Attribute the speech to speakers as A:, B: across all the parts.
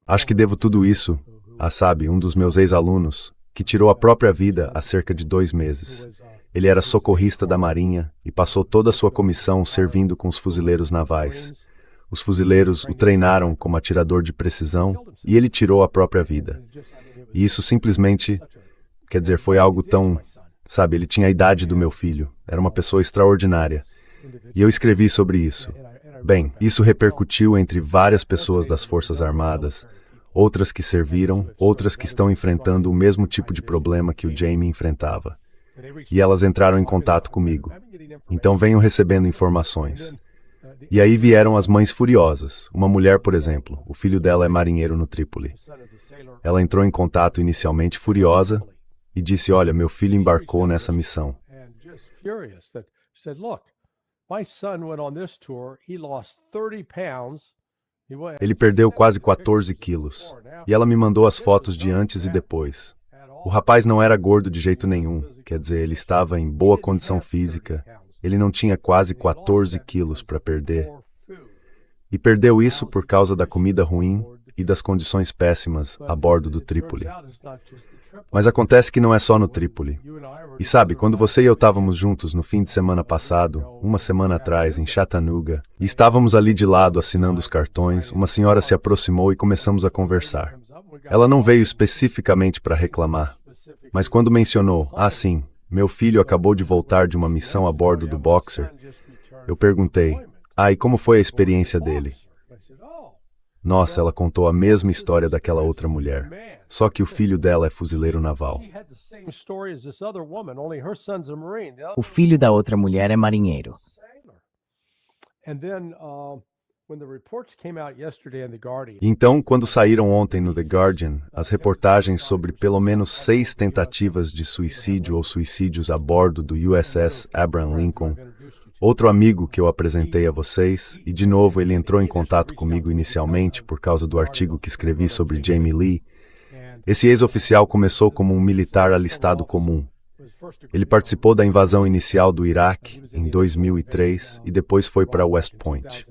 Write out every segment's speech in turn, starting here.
A: Acho que devo tudo isso a, sabe, um dos meus ex-alunos, que tirou a própria vida há cerca de 2 meses. Ele era socorrista da Marinha e passou toda a sua comissão servindo com os fuzileiros navais. Os fuzileiros o treinaram como atirador de precisão e ele tirou a própria vida. E isso simplesmente, quer dizer, foi algo tão, sabe, ele tinha a idade do meu filho, era uma pessoa extraordinária. E eu escrevi sobre isso. Bem, isso repercutiu entre várias pessoas das Forças Armadas, outras que serviram, outras que estão enfrentando o mesmo tipo de problema que o Jamie enfrentava. E elas entraram em contato comigo. Então venho recebendo informações. E aí vieram as mães furiosas. Uma mulher, por exemplo, o filho dela é marinheiro no Trípoli. Ela entrou em contato inicialmente furiosa e disse, olha, meu filho embarcou nessa missão. Ele perdeu quase 14 quilos. E ela me mandou as fotos de antes e depois. O rapaz não era gordo de jeito nenhum, quer dizer, ele estava em boa condição física. Ele não tinha quase 14 quilos para perder. E perdeu isso por causa da comida ruim e das condições péssimas a bordo do Trípoli. Mas acontece que não é só no Trípoli. E sabe, quando você e eu estávamos juntos no fim de semana passado, uma semana atrás, em Chattanooga, e estávamos ali de lado assinando os cartões, uma senhora se aproximou e começamos a conversar. Ela não veio especificamente para reclamar, mas quando mencionou, sim, meu filho acabou de voltar de uma missão a bordo do Boxer, eu perguntei, e como foi a experiência dele? Nossa, ela contou a mesma história daquela outra mulher, só que o filho dela é fuzileiro naval.
B: O filho da outra mulher é marinheiro.
A: Então, quando saíram ontem no The Guardian, as reportagens sobre pelo menos 6 tentativas de suicídio ou suicídios a bordo do USS Abraham Lincoln, outro amigo que eu apresentei a vocês, e de novo ele entrou em contato comigo inicialmente por causa do artigo que escrevi sobre Jamie Lee. Esse ex-oficial começou como um militar alistado comum. Ele participou da invasão inicial do Iraque em 2003 e depois foi para West Point.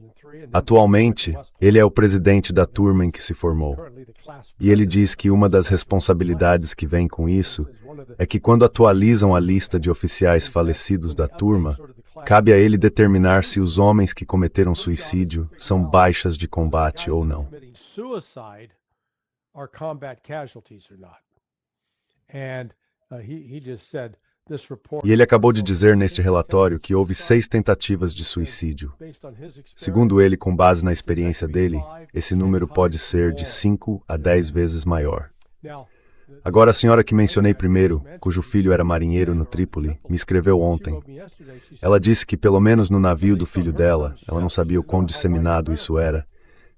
A: Atualmente, ele é o presidente da turma em que se formou. E ele diz que uma das responsabilidades que vem com isso é que quando atualizam a lista de oficiais falecidos da turma, cabe a ele determinar se os homens que cometeram suicídio são baixas de combate ou não. E ele acabou de dizer neste relatório que houve 6 tentativas de suicídio. Segundo ele, com base na experiência dele, esse número pode ser de 5 a 10 vezes maior. Agora, a senhora que mencionei primeiro, cujo filho era marinheiro no Trípoli, me escreveu ontem. Ela disse que, pelo menos no navio do filho dela, ela não sabia o quão disseminado isso era,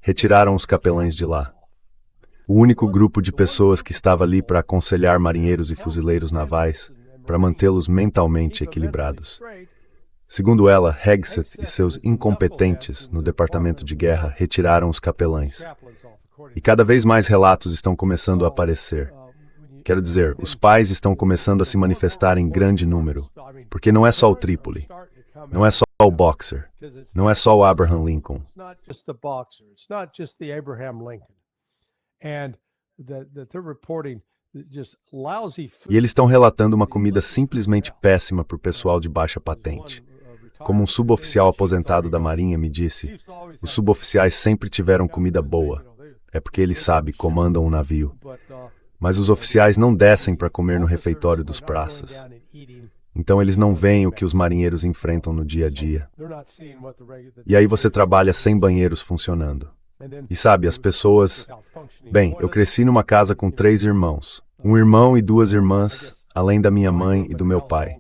A: retiraram os capelães de lá. O único grupo de pessoas que estava ali para aconselhar marinheiros e fuzileiros navais, para mantê-los mentalmente equilibrados. Segundo ela, Hegseth e seus incompetentes no departamento de guerra retiraram os capelães. E cada vez mais relatos estão começando a aparecer. Quero dizer, os pais estão começando a se manifestar em grande número, porque não é só o Trípoli, não é só o Boxer, não é só o Abraham Lincoln. E eles estão relatando uma comida simplesmente péssima para o pessoal de baixa patente. Como um suboficial aposentado da Marinha me disse, os suboficiais sempre tiveram comida boa. É porque eles, sabe, comandam um navio. Mas os oficiais não descem para comer no refeitório dos praças. Então eles não veem o que os marinheiros enfrentam no dia a dia. E aí você trabalha sem banheiros funcionando. E sabe, as pessoas... Bem, eu cresci numa casa com 3 irmãos. Um irmão e 2 irmãs, além da minha mãe e do meu pai.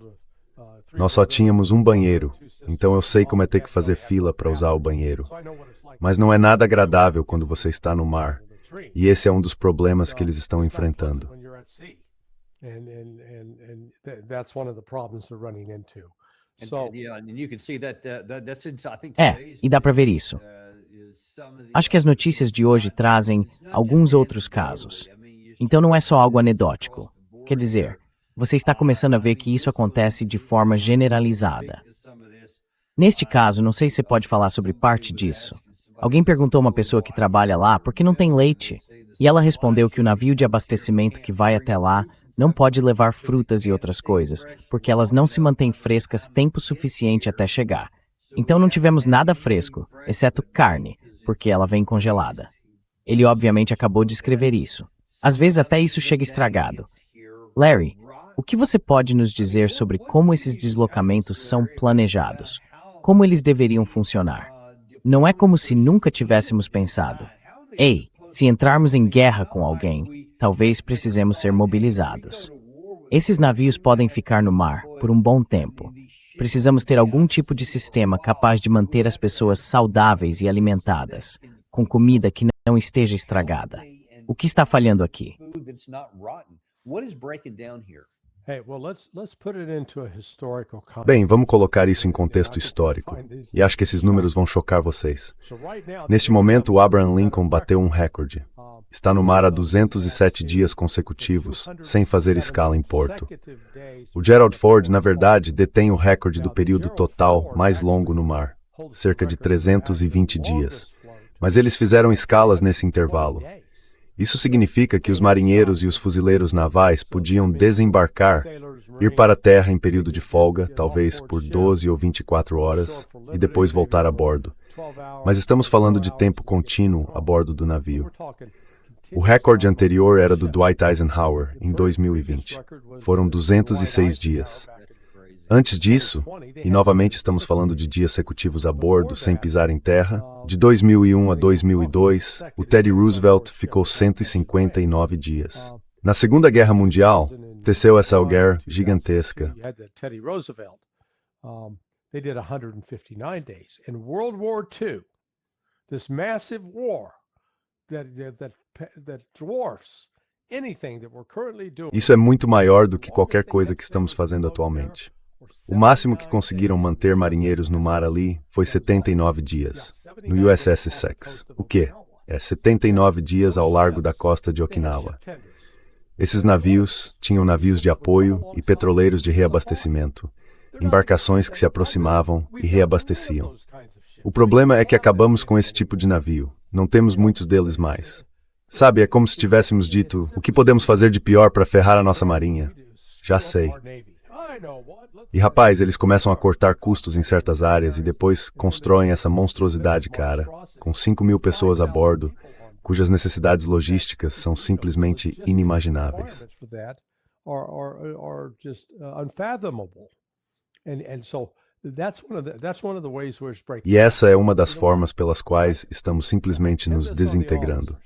A: Nós só tínhamos um banheiro, então eu sei como é ter que fazer fila para usar o banheiro. Mas não é nada agradável quando você está no mar. E esse é um dos problemas que eles estão enfrentando.
B: E dá para ver isso. Acho que as notícias de hoje trazem alguns outros casos. Então não é só algo anedótico. Quer dizer, você está começando a ver que isso acontece de forma generalizada. Neste caso, não sei se você pode falar sobre parte disso. Alguém perguntou a uma pessoa que trabalha lá por que não tem leite. E ela respondeu que o navio de abastecimento que vai até lá não pode levar frutas e outras coisas, porque elas não se mantêm frescas tempo suficiente até chegar. Então não tivemos nada fresco, exceto carne, porque ela vem congelada. Ele obviamente acabou de escrever isso. Às vezes até isso chega estragado. Larry, o que você pode nos dizer sobre como esses deslocamentos são planejados? Como eles deveriam funcionar? Não é como se nunca tivéssemos pensado. Ei, se entrarmos em guerra com alguém, talvez precisemos ser mobilizados. Esses navios podem ficar no mar por um bom tempo. Precisamos ter algum tipo de sistema capaz de manter as pessoas saudáveis e alimentadas, com comida que não esteja estragada. O que está falhando aqui?
A: Bem, vamos colocar isso em contexto histórico, e acho que esses números vão chocar vocês. Neste momento, o Abraham Lincoln bateu um recorde. Está no mar há 207 dias consecutivos, sem fazer escala em porto. O Gerald Ford, na verdade, detém o recorde do período total mais longo no mar, cerca de 320 dias. Mas eles fizeram escalas nesse intervalo. Isso significa que os marinheiros e os fuzileiros navais podiam desembarcar, ir para a terra em período de folga, talvez por 12 ou 24 horas, e depois voltar a bordo. Mas estamos falando de tempo contínuo a bordo do navio. O recorde anterior era do Dwight Eisenhower, em 2020. Foram 206 dias. Antes disso, e novamente estamos falando de dias consecutivos a bordo, sem pisar em terra, de 2001 a 2002, o Teddy Roosevelt ficou 159 dias. Na Segunda Guerra Mundial, teceu essa guerra gigantesca.
C: They did 159 days. In World War II, this massive war that dwarfs anything that we're currently doing.
A: Isso é muito maior do que qualquer coisa que estamos fazendo atualmente. O máximo que conseguiram manter marinheiros no mar ali foi 79 dias, no USS Essex. O quê? É 79 dias ao largo da costa de Okinawa. Esses navios tinham navios de apoio e petroleiros de reabastecimento, embarcações que se aproximavam e reabasteciam. O problema é que acabamos com esse tipo de navio. Não temos muitos deles mais. Sabe, é como se tivéssemos dito, o que podemos fazer de pior para ferrar a nossa marinha? Já sei. E rapaz, eles começam a cortar custos em certas áreas e depois constroem essa monstruosidade, cara, com 5.000 pessoas a bordo, cujas necessidades logísticas são simplesmente inimagináveis. E essa é uma das formas pelas quais estamos simplesmente nos desintegrando.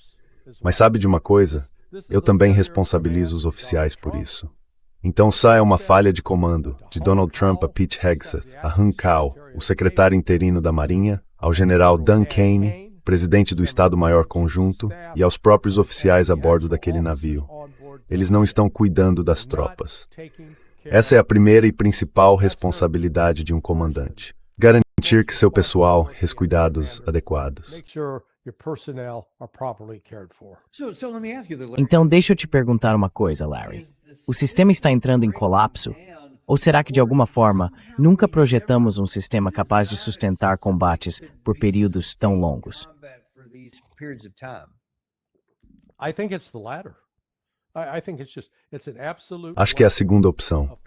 A: Mas sabe de uma coisa? Eu também responsabilizo os oficiais por isso. Então saia uma falha de comando, de Donald Trump a Pete Hegseth, a Han Cao, o secretário interino da Marinha, ao general Dan Kane, presidente do Estado-Maior Conjunto, e aos próprios oficiais a bordo daquele navio. Eles não estão cuidando das tropas. Essa é a primeira e principal responsabilidade de um comandante. Garantir que seu pessoal receba cuidados adequados.
B: Então deixa eu te perguntar uma coisa, Larry. O sistema está entrando em colapso? Ou será que, de alguma forma, nunca projetamos um sistema capaz de sustentar combates por períodos tão longos?
A: Acho que é a segunda opção.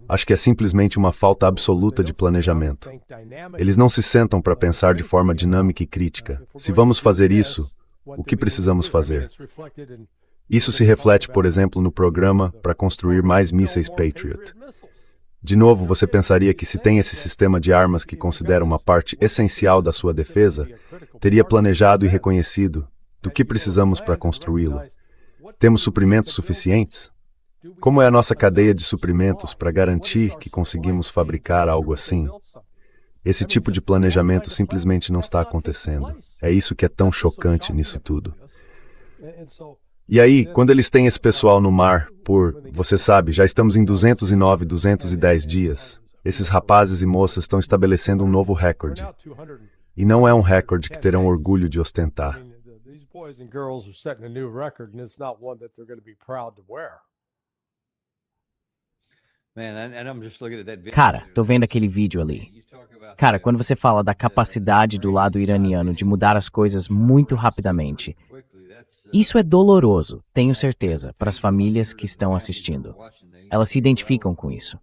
A: Acho que é simplesmente uma falta absoluta de planejamento. Eles não se sentam para pensar de forma dinâmica e crítica. Se vamos fazer isso, o que precisamos fazer? Isso se reflete, por exemplo, no programa para construir mais mísseis Patriot. De novo, você pensaria que se tem esse sistema de armas que considera uma parte essencial da sua defesa, teria planejado e reconhecido do que precisamos para construí-lo. Temos suprimentos suficientes? Como é a nossa cadeia de suprimentos para garantir que conseguimos fabricar algo assim? Esse tipo de planejamento simplesmente não está acontecendo. É isso que é tão chocante nisso tudo. E aí, quando eles têm esse pessoal no mar você sabe, já estamos em 209, 210 dias, esses rapazes e moças estão estabelecendo um novo recorde. E não é um recorde que terão orgulho de ostentar.
B: Cara, tô vendo aquele vídeo ali. Cara, quando você fala da capacidade do lado iraniano de mudar as coisas muito rapidamente, isso é doloroso, tenho certeza, para as famílias que estão assistindo. Elas se identificam com isso.